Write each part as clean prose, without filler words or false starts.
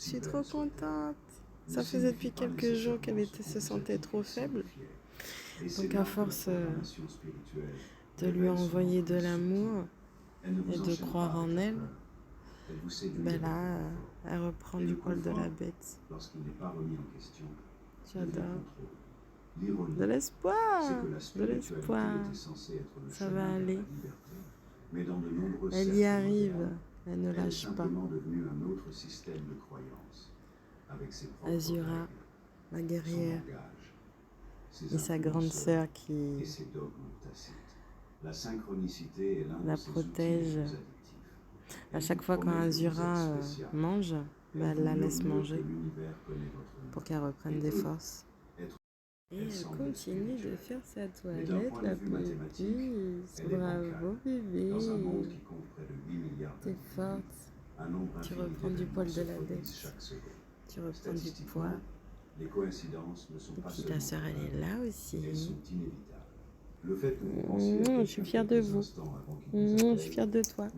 Je suis trop contente. Ça faisait depuis quelques jours qu'elle se sentait trop faible. Donc à force de lui envoyer de l'amour et de croire en elle, ben là, elle reprend du poil de la bête. J'adore. De l'espoir, de l'espoir. Ça va aller. Elle y arrive, elle ne lâche pas. Azura, ma guerrière, et sa grande sœur qui la protège. À chaque fois quand Azura mange, ben elle la laisse manger pour qu'elle reprenne des forces. Et elle continue de faire sa toilette, la petite. Bravo bébé. T'es forte. Tu reprends du poil de la bête. Tu reprends du poids. Et puis ta soeur, elle est là aussi. Je suis fière de vous. Je suis fière de toi.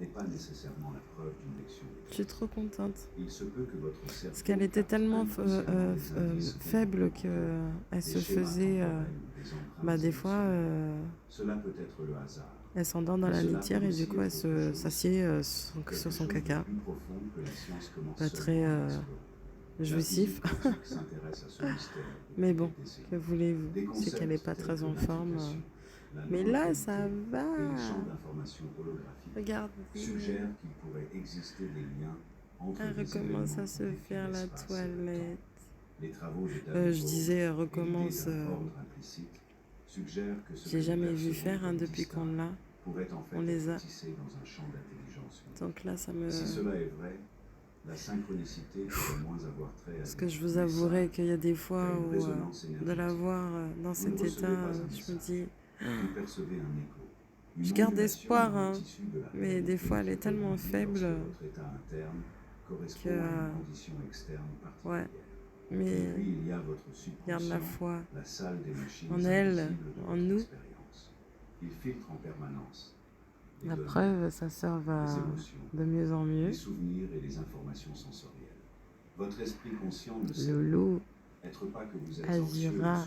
Je suis trop contente. Parce qu'elle était tellement faible qu'elle se faisait... des fois, elle s'endort dans la litière et du coup, elle s'assied sur son caca. Pas très jouissif. Mais bon, que voulez-vous? C'est qu'elle n'est pas très en forme. Mais là, ça va. Regardez. Elle recommence à se faire la toilette. Je disais, elle recommence. J'ai jamais vu faire depuis qu'on l'a. On les a. Donc là, ça me... Parce que je vous avouerai qu'il y a des fois où de la voir dans cet état, je me dis... Je garde espoir, hein, mais des fois elle est tellement faible que... ouais, mais garde la foi en elle, en nous. La preuve, sa sœur va de mieux en mieux. Loulou, Azura,